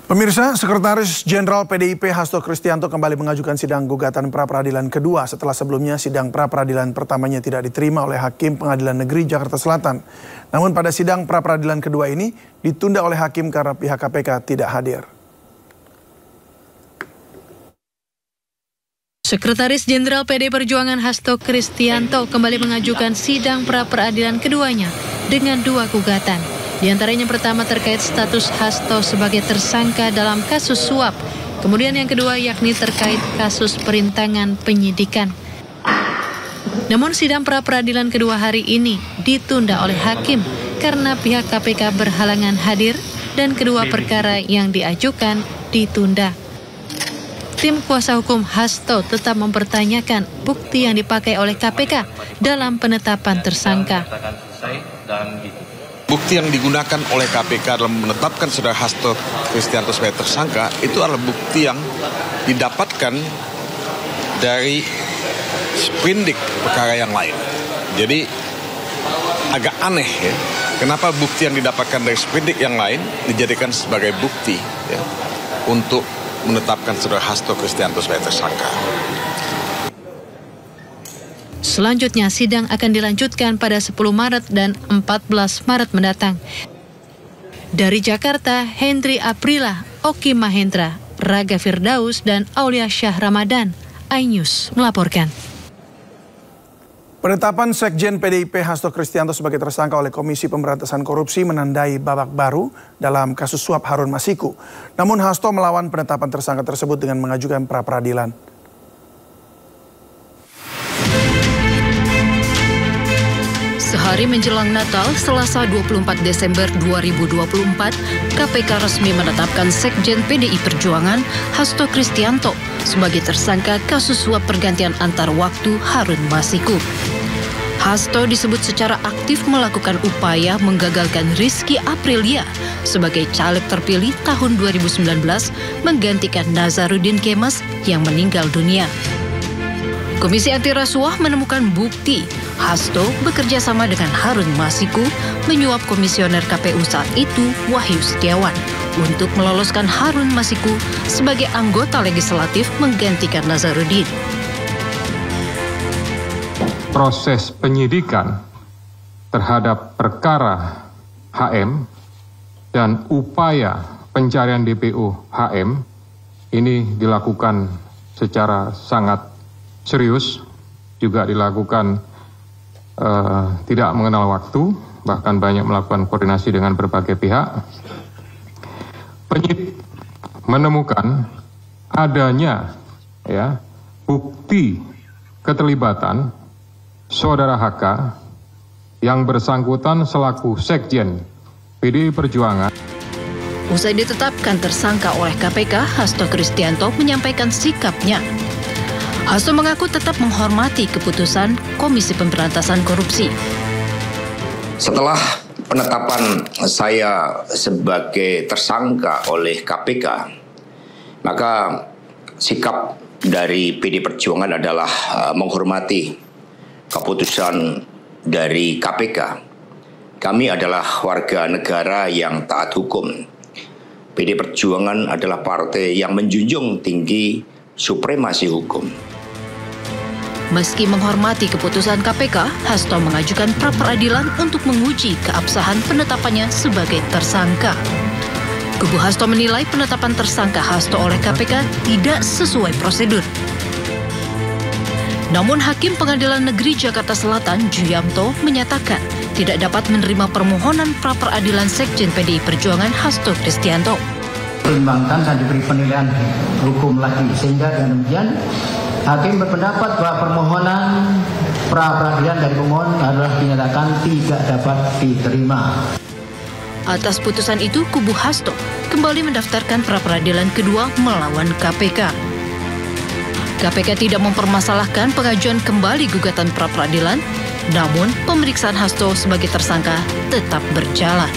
Pemirsa, Sekretaris Jenderal PDIP Hasto Kristianto kembali mengajukan sidang gugatan pra-peradilan kedua setelah sebelumnya sidang pra-peradilan pertamanya tidak diterima oleh Hakim Pengadilan Negeri Jakarta Selatan. Namun pada sidang pra-peradilan kedua ini ditunda oleh Hakim karena pihak KPK tidak hadir. Sekretaris Jenderal PD Perjuangan Hasto Kristianto kembali mengajukan sidang pra-peradilan keduanya dengan dua gugatan. Di antaranya pertama terkait status Hasto sebagai tersangka dalam kasus suap. Kemudian yang kedua yakni terkait kasus perintangan penyidikan. Namun sidang pra-peradilan kedua hari ini ditunda oleh Hakim karena pihak KPK berhalangan hadir dan kedua perkara yang diajukan ditunda. Tim kuasa hukum Hasto tetap mempertanyakan bukti yang dipakai oleh KPK dalam penetapan tersangka. Bukti yang digunakan oleh KPK dalam menetapkan saudara Hasto Kristianto sebagai tersangka itu adalah bukti yang didapatkan dari sprindik perkara yang lain. Jadi agak aneh ya, kenapa bukti yang didapatkan dari sprindik yang lain dijadikan sebagai bukti ya, untuk menetapkan saudara Hasto Kristianto sebagai tersangka. Selanjutnya, sidang akan dilanjutkan pada 10 Maret dan 14 Maret mendatang. Dari Jakarta, Hendri Aprila, Oki Mahendra, Raga Firdaus, dan Aulia Syah Ramadan, iNews melaporkan. Penetapan Sekjen PDIP Hasto Kristianto sebagai tersangka oleh Komisi Pemberantasan Korupsi menandai babak baru dalam kasus suap Harun Masiku. Namun Hasto melawan penetapan tersangka tersebut dengan mengajukan pra-peradilan. Sehari menjelang Natal, Selasa 24 Desember 2024, KPK resmi menetapkan Sekjen PDI Perjuangan Hasto Kristianto sebagai tersangka kasus suap pergantian antar waktu Harun Masiku. Hasto disebut secara aktif melakukan upaya menggagalkan Rizky Aprilia sebagai caleg terpilih tahun 2019 menggantikan Nazarudin Kemas yang meninggal dunia. Komisi Anti Rasuah menemukan bukti Hasto bekerja sama dengan Harun Masiku menyuap komisioner KPU saat itu Wahyu Setiawan untuk meloloskan Harun Masiku sebagai anggota legislatif menggantikan Nazarudin. Proses penyidikan terhadap perkara HM dan upaya pencarian DPO HM ini dilakukan secara sangat serius, juga dilakukan tidak mengenal waktu, bahkan banyak melakukan koordinasi dengan berbagai pihak. Penyidik menemukan adanya bukti keterlibatan saudara HK yang bersangkutan selaku Sekjen PDI Perjuangan. Usai ditetapkan tersangka oleh KPK, Hasto Kristianto menyampaikan sikapnya. Hasto mengaku tetap menghormati keputusan Komisi Pemberantasan Korupsi. Setelah penetapan saya sebagai tersangka oleh KPK, maka sikap dari PD Perjuangan adalah menghormati keputusan dari KPK. Kami adalah warga negara yang taat hukum. PD Perjuangan adalah partai yang menjunjung tinggi supremasi hukum. Meski menghormati keputusan KPK, Hasto mengajukan pra-peradilan untuk menguji keabsahan penetapannya sebagai tersangka. Kubu Hasto menilai penetapan tersangka Hasto oleh KPK tidak sesuai prosedur. Namun Hakim Pengadilan Negeri Jakarta Selatan Juyamto menyatakan tidak dapat menerima permohonan pra-peradilan Sekjen PDI Perjuangan Hasto Kristianto. Pertimbangkan dan diberi penilaian hukum lagi, sehingga dengan demikian Hakim berpendapat bahwa permohonan pra-peradilan dari pemohon adalah dinyatakan tidak dapat diterima. Atas putusan itu, kubu Hasto kembali mendaftarkan pra-peradilan kedua melawan KPK. KPK tidak mempermasalahkan pengajuan kembali gugatan pra-peradilan, namun pemeriksaan Hasto sebagai tersangka tetap berjalan.